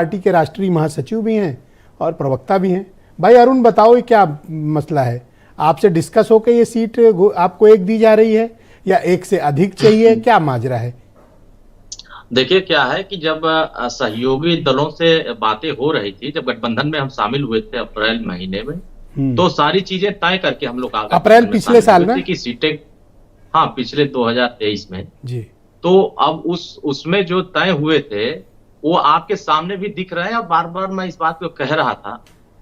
Party के राष्ट्रीय महासचिव भी हैं और प्रवक्ता भी हैं। भाई अरुण बताओ ये क्या मसला है? आपसे डिस्कस होकर ये सीट आपको एक दी जा रही है या एक से अधिक चाहिए, क्या माजरा है? देखिए क्या है कि जब सहयोगी दलों से बातें हो रही थी, जब गठबंधन में हम शामिल हुए थे अप्रैल महीने में, तो सारी चीजें तय करके हम लोग आगे अप्रैल पिछले साल में कि सीटें, हाँ पिछले 2023 में जी। तो अब उसमें जो तय हुए थे वो आपके सामने भी दिख रहे हैं। और बार बार मैं इस बात को कह रहा था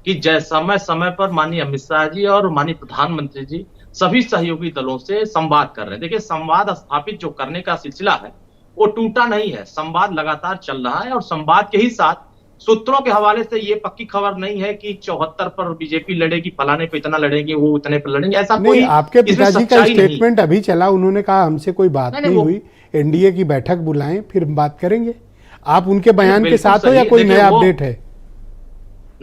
कि समय समय पर माननीय अमित शाह जी और माननीय प्रधानमंत्री जी सभी सहयोगी दलों से संवाद कर रहे हैं। देखिए संवाद स्थापित जो करने का सिलसिला है वो टूटा नहीं है, संवाद लगातार चल रहा है। और संवाद के ही साथ सूत्रों के हवाले से ये पक्की खबर नहीं है कि 74 पर बीजेपी लड़ेगी, फलाने पे इतना लड़ेंगे, वो उतने पर लड़ेंगे, ऐसा कोई आपके पिताजी का स्टेटमेंट अभी चला, उन्होंने कहा हमसे कोई बात नहीं हुई, एनडीए की बैठक बुलाएं फिर बात करेंगे। आप उनके बयान के साथ हो या कोई नया अपडेट है?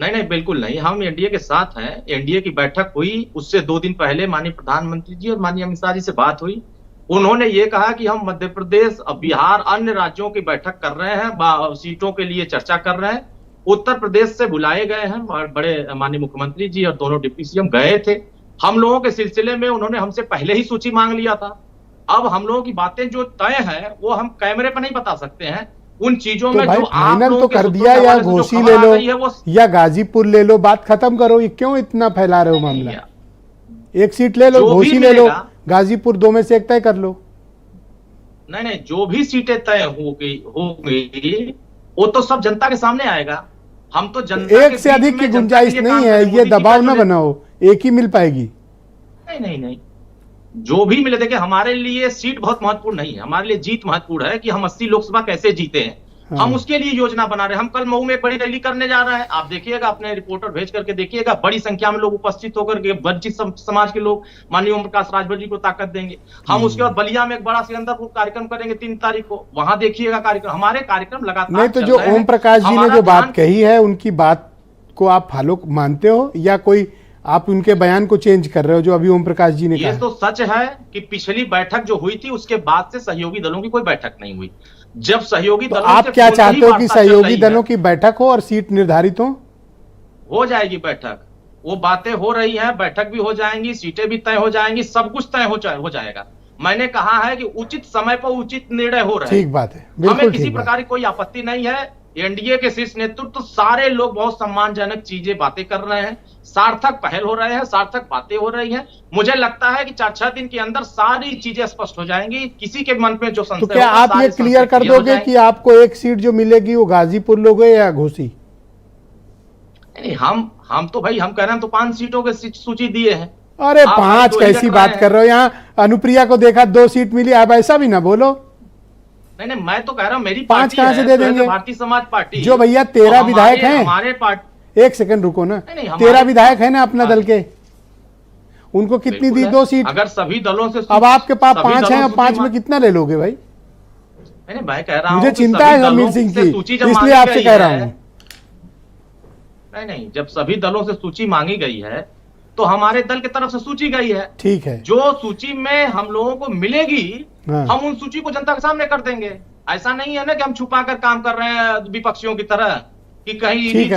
नहीं, बिल्कुल नहीं, हम एनडीए के साथ हैं। एनडीए की बैठक हुई, उससे 2 दिन पहले माननीय प्रधानमंत्री जी और माननीय अमित शाह जी से बात हुई। उन्होंने ये कहा कि हम मध्य प्रदेश, बिहार, अन्य राज्यों की बैठक कर रहे हैं, सीटों के लिए चर्चा कर रहे हैं। उत्तर प्रदेश से बुलाए गए हैं बड़े माननीय मुख्यमंत्री जी और दोनों डिप्टी सीएम गए थे। हम लोगों के सिलसिले में उन्होंने हमसे पहले ही सूची मांग लिया था। अब हम लोगों की बातें जो तय है वो हम कैमरे पर नहीं बता सकते हैं। उन चीजों में जो फाइनल तो कर दिया, या घोसी ले लो या गाजीपुर ले लो, बात खत्म करो। ये क्यों इतना फैला रहे हो मामला? एक सीट ले लो, घोसी ले लो, गाजीपुर, 2 में से एक तय कर लो। नहीं, जो भी सीटें तय होगी वो तो सब जनता के सामने आएगा। हम तो जनता एक से अधिक की गुंजाइश नहीं है, ये दबाव ना बनाओ, एक ही मिल पाएगी। नहीं, जो भी मिले। देखिए हमारे लिए सीट बहुत महत्वपूर्ण नहीं है, हमारे लिए जीत महत्वपूर्ण है कि हम 80 लोकसभा कैसे जीते हैं। हाँ। हम उसके लिए योजना बना रहे हैं। हम कल मऊ में एक बड़ी रैली करने जा रहे हैं, आप देखिएगा, अपने रिपोर्टर भेज करके देखिएगा, बड़ी संख्या में लोग उपस्थित होकर के वंचित समाज के लोग माननीय ओम प्रकाश राजभर जी को ताकत देंगे। हम उसके बाद बलिया में एक बड़ा सिकंदरपुर कार्यक्रम करेंगे 3 तारीख को, वहां देखिएगा कार्यक्रम। हमारे कार्यक्रम लगातार नहीं, तो जो ओम प्रकाश जी ने जो बात कही है उनकी बात को आप फॉलो मानते हो या कोई आप उनके बयान को चेंज कर रहे हो जो अभी ओम प्रकाश जी ने कहा? ये तो सच है कि पिछली बैठक जो हुई थी उसके बाद से सहयोगी दलों की कोई बैठक नहीं हुई। जब सहयोगी दलों आप क्या चाहते हो कि सहयोगी दलों की बैठक हो और सीट निर्धारित हो जाएगी बैठक, वो बातें हो रही हैं, बैठक भी हो जाएंगी, सीटें भी तय हो जाएंगी, सब कुछ तय हो जाएगा। मैंने कहा है कि उचित समय पर उचित निर्णय हो रहे हैं। ठीक बात है, हमें किसी प्रकार की कोई आपत्ति नहीं है। एनडीए के शीर्ष नेतृत्व तो सारे लोग बहुत सम्मानजनक चीजें बातें कर रहे हैं, सार्थक पहल हो रहे हैं, सार्थक बातें हो रही हैं। मुझे लगता है कि 4-6 दिन के अंदर सारी चीजें स्पष्ट हो जाएंगी। किसी के मन में जो संशय, तो क्या आप ये क्लियर कर दोगे कि आपको एक सीट जो मिलेगी वो गाजीपुर लोगे या घोसी? नहीं, हम तो भाई हम कह रहे हैं तो 5 सीटों के सूची दिए हैं। अरे 5 कैसी बात कर रहे हो? यहाँ अनुप्रिया को देखा 2 सीट मिली, आप ऐसा भी ना बोलो। नहीं, मैं तो कह रहा हूँ मेरी 5 कहां से दे देंगे? भारतीय समाज पार्टी जो भैया 13 विधायक हैं हमारे पार्टी। एक सेकंड रुको ना, 13 विधायक है ना अपना दल के, उनको कितनी दी? 2 सीट। अगर सभी दलों से, अब आपके पास 5 हैं और 5 में कितना ले लोगे भाई? मैं कह रहा हूं मुझे चिंता है हरमीत सिंह की, इसलिए आपसे कह रहा हूं। नहीं, जब सभी दलों से सूची मांगी गई है तो हमारे दल की तरफ से सूची गई है। ठीक है, जो सूची में हम लोगों को मिलेगी, हाँ। हम उन सूची को जनता के सामने कर देंगे। ऐसा नहीं है ना कि हम छुपा कर काम कर रहे हैं विपक्षियों की तरह कि कहीं